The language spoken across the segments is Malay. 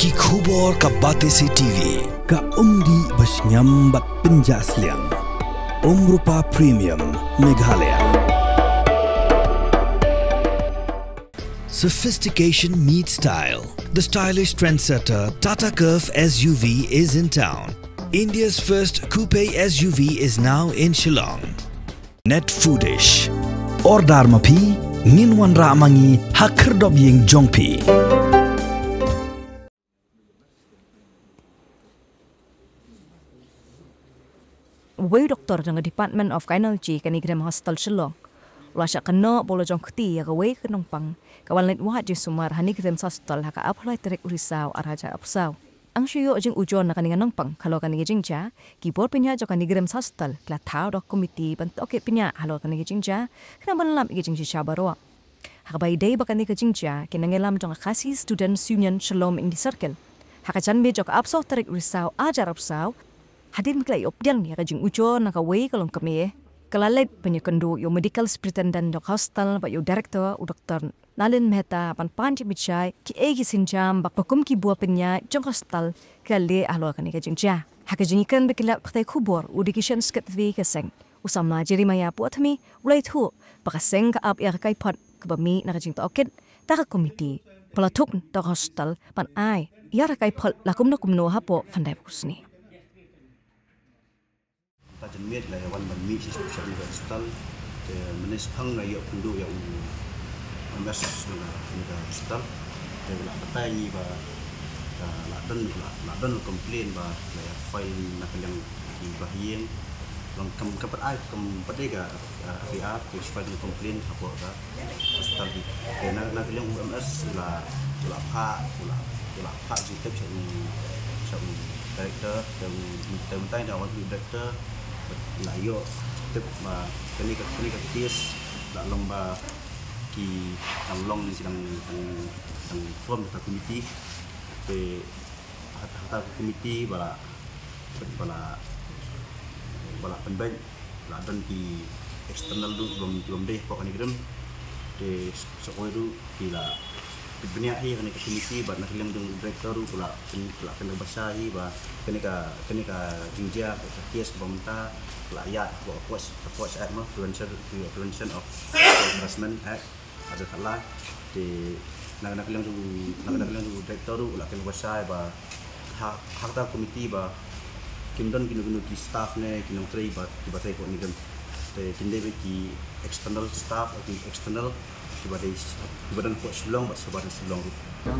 ki khubor ka batesi TV ka umdi basnyambat penjaslian Umrupa Premium Meghalaya. Sophistication meets style. The stylish trendsetter Tata Curve SUV is in town. India's first coupe SUV is now in Jrong. Net foodish. Ordar mapi nginwan ramangi hakerdob ying jongpi. Wei Doktor dengan Department of Kynnoh kanigram hostel Jrong. Ulasya Kynnoh bolo jong keti ya wei ke Nongpang. Kawan let wahat je sumar hani kirim hostel haka apply terek risau araja apsau. Ang syuyo jing ujon na kaningan Nongpang kalau kaningi jingja keyboard pinya jo kanigram hostel kla tau dok komiti bentuk ke pinya halo kaningi jingja kena banlam igi jingji syabarwa. Haka bai day bakani ke jingja kinangelam jong khasi students union Shalom in the circle. Haka janbe jok apso terek risau ajar apsau. Hadir miklai opdian ya kajing ujo naka wei kalong kami kalalet penyekendu yo medical superintendent dok hostel ba yo director u Doktor Nalin Mehta pan panci bichai ki egi sinjam bak pakum ki buah penya jong hostel kale ahlo kani kajing ja hakajing ikan bekila pakai kubor u dikishan sket vi keseng usamna jeri maya puatmi ulai thu pakaseng ka ap ya kai pot kabami nakajing toket taka komiti pelatuk dok hostel pan ai ya kai pot lakum no hapo fandai kusni Jenmit lah yang wan mi special hostel ke menes phang la yo kundu ya ambas na hostel ke la patai ni ba la dan complain ba la file na yang di bahien long kam kapat ai kam padai ga ria ke file complain apa ga hostel di ke na yang ambas la pa jitab satu director dan mentai dah waktu director la yo tip ma kani ka tis la lomba ki ang long ni sidang ang form ta committee pe hata committee bala penbank la dan ki external du belum deh pokoknya grem de sokoi du kila benia hi kani committee ba nak lem dung director du pula kena basahi ba kani ka jinja ka tis pemerintah layak approach act mah prevention of harassment act ada kalah di nak lem du director du la kena basahi ba hak ta committee ba kimdon kinu ki staff ne kinong trei ba tiba-tiba ko ni kan te kinde ki external staff atau external tiba-tiba ko Jrong ba sabar Jrong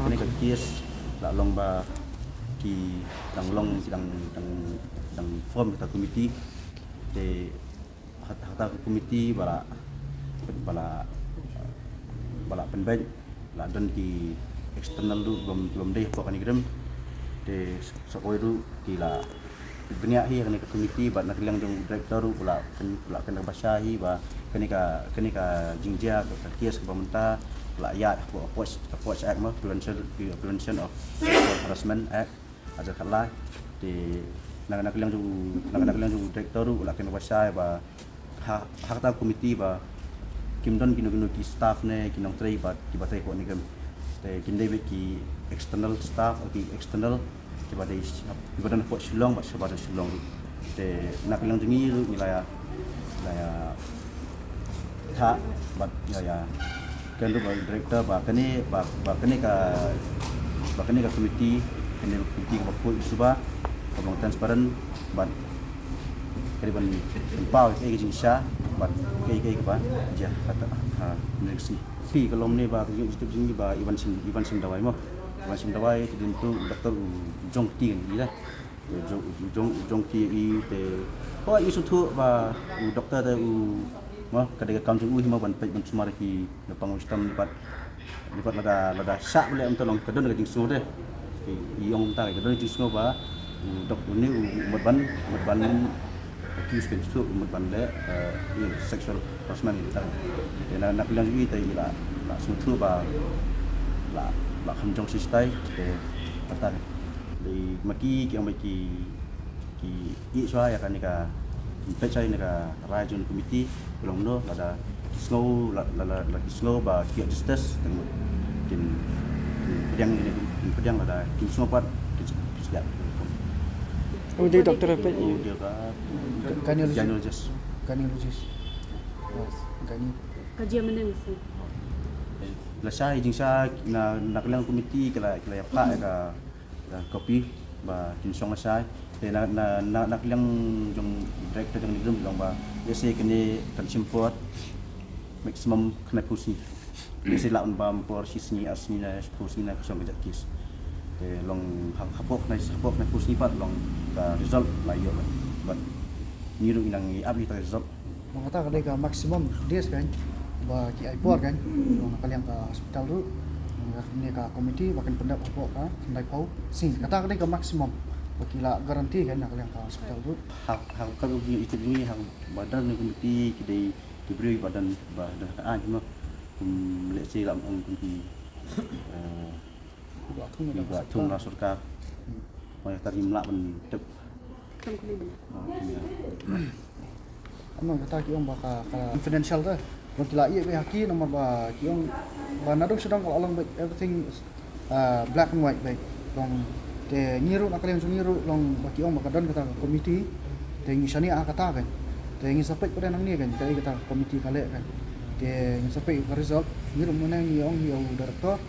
ni ka kies la long ba ki long sidang form ta committee te hata committee bala penbank la dan ki external du belum deh pokoknya grem te sokoi du kila benia hi kani committee ba nak lang jong director pula kena basahi ba kani ka jingja ka kies pemerintah layak approach act mah prevention of harassment act ada kalah di nak lang jong director pula kena basahi ba hak ta committee ba kimdon kinu ki staff ne kinong trei ba tiba-tiba ko ni gam te kinde ki external staff atau external tiba dan pot Jrong bat sabar Jrong te nak lang jengi wilayah tha bat ya kan du director ba kani ka committee ka put suba kabong transparent bat kariban pau ke jinsha bat ke ba ja kata next pi kalom ni ba yung step jingi ba iwan sim dawai mo masing dawai tentu Doktor Jrong ti ni lah Jrong ti te ko isu tu ba doktor te mah kadang kaum jung hima ban pai ban sumar ki Nongpang sistem lipat lada sak boleh untuk long kedon ke jing sungo de iong ta ke kedon jing sungo ba doktor ni umban accused kan tu umban le sexual harassment ta kena nak bilang ni te la sutu ba la jong sistai ke kata di maki ki i swa ya kan ka pecai ni ka rajun committee belum no ada snow la snow ba ki justice dengan yang ini pedang ada tim semua pat siap. Oh, dia doktor apa? Dia Gynecologist. Gynecologist. Kajian mana mesti? Saya izin saya nak kelang komiti kalau yang pak kopi ba tim song saya nak kelang jong director jong ni dum ba biasa kini kan simport maksimum kena pusi biasa lah on por sisni asni na pusi na kusong kejak kis long hapok na pusi pat long result layo but niru inang abi ta result Mengata kada ka maksimum days kan ba ki aipor kan long kalian ka hospital tu ni ka komiti bahkan pendap apa ka sendai pau sing kata kada ka maksimum bakila garanti kan nak kalian ka hospital tu hak kalau itu ni hak badan ni komiti kidai diberi badan badan cuma let's say lah komiti juga tung lah surka mau tadi melak mentep Amang kata kiong baka confidential tu. Kalau tidak ia be haki nomor ba kiong ba nadong sedang kalau along everything black and white baik. Long te ngiru nak kalian ngiru long ba kiong baka don kata komiti te ngisani kata kan. Te ngisapek pada nang ni kan kai kata komiti kale kan. Te ngisapek ka result ngiru mana ngiong yo doktor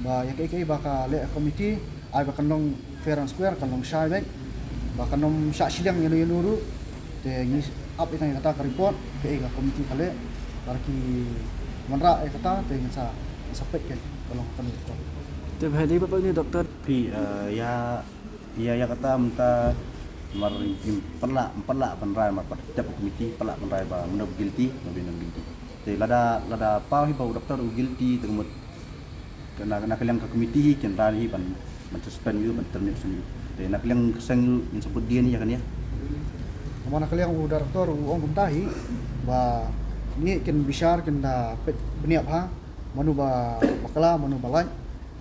ba ya kai baka le komiti ai baka long fair and square kan long shy baik. Baka nom syak sidang yang nuru te ngis up itu yang kata ke report ke komiti kale barki manra kata te ngasa sapek kan kalau kan report Tiap hari bapak ni doktor pi ya kata minta mar perla penrai mar tiap komiti perla penrai ba mena guilty te lada pau hi bau doktor guilty tengmut kena kalian ke komiti kendra ni ban suspend you ban terminate sini te nak kalian kesang yang sebut dia ni ya kan ya mana kalian udah doktor orang kumtahi ba ni ken bishar ken da beniap ha manu ba bakala manu balai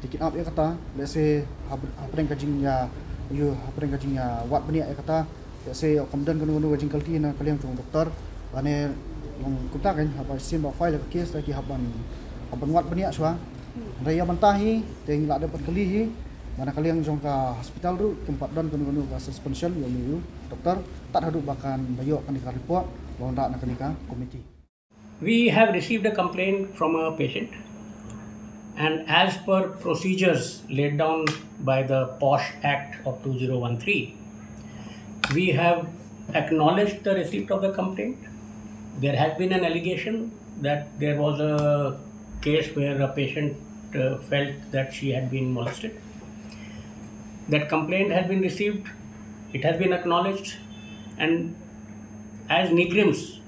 tikin up ya kata lese hapreng kajing ya you hapreng kajing ya wat beniap ya kata lese kemudian kenu kajing kalti na kalian cung doktor ane long kumta kan apa sim ba file case lagi haban wat beniap swa raya bantahi teng la dapat kalihi mana kalian jong ka hospital tu tempat don kenu ka suspension you doktor tak haduk bahkan bayo kan ka report wang dak nak ka komiti. We have received a complaint from a patient, and as per procedures laid down by the POSH Act of 2013, we have acknowledged the receipt of the complaint. There has been an allegation that there was a case where a patient felt that she had been molested. That complaint has been received, it has been acknowledged, and as Nigrims,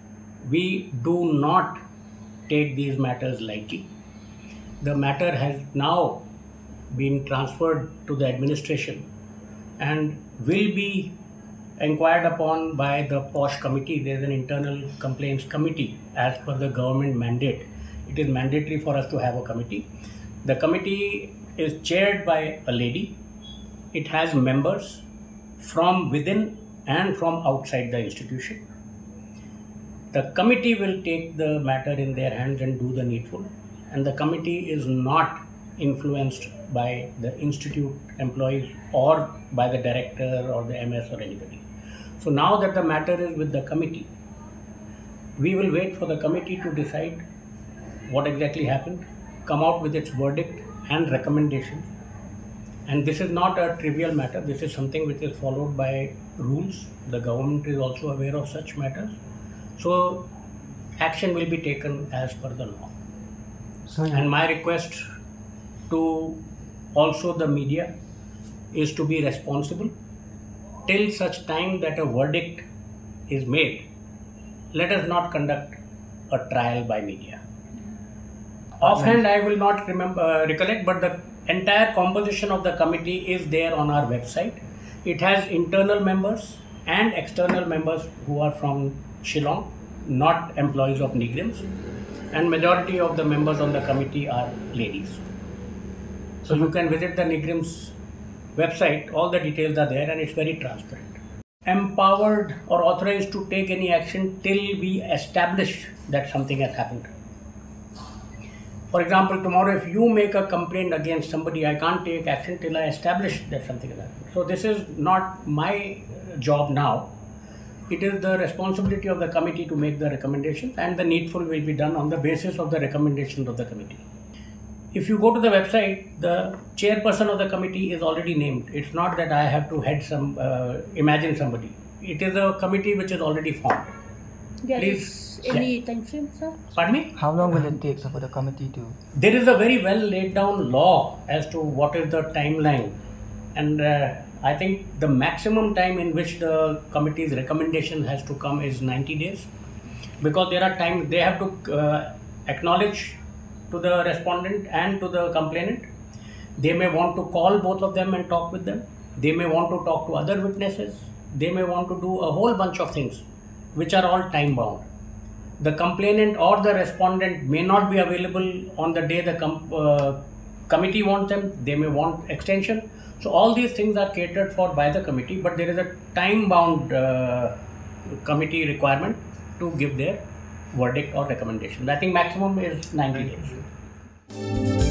we do not take these matters lightly. The matter has now been transferred to the administration and will be inquired upon by the POSH committee. There is an internal complaints committee as per the government mandate. It is mandatory for us to have a committee. The committee is chaired by a lady. It has members from within and from outside the institution. The committee will take the matter in their hands and do the needful. And the committee is not influenced by the institute employees or by the director or the MS or anybody. So now that the matter is with the committee, we will wait for the committee to decide what exactly happened, come out with its verdict and recommendation. And this is not a trivial matter. This is something which is followed by rules. The government is also aware of such matters. So action will be taken as per the law. And my request to also the media is to be responsible till such time that a verdict is made. Let us not conduct a trial by media. Offhand, I will not recollect, but the entire composition of the committee is there on our website. It has internal members and external members who are from Shillong, not employees of Nigrims, and majority of the members on the committee are ladies. So you can visit the Nigrims website, all the details are there and it's very transparent. Empowered or authorized to take any action till we establish that something has happened. For example, tomorrow if you make a complaint against somebody, I can't take action till I establish that something is happening. So this is not my job now. It is the responsibility of the committee to make the recommendations, and the needful will be done on the basis of the recommendations of the committee. If you go to the website, the chairperson of the committee is already named. It's not that I have to head imagine somebody. It is a committee which is already formed. Please. Any time frame, sir? Pardon me? How long will it take for the committee to? There is a very well laid down law as to what is the timeline, and I think the maximum time in which the committee's recommendation has to come is 90 days, because there are times they have to acknowledge to the respondent and to the complainant. They may want to call both of them and talk with them. They may want to talk to other witnesses. They may want to do a whole bunch of things which are all time bound. The complainant or the respondent may not be available on the day the committee wants them. They may want extension. So all these things are catered for by the committee, but there is a time bound committee requirement to give their verdict or recommendation. I think maximum is 90 days.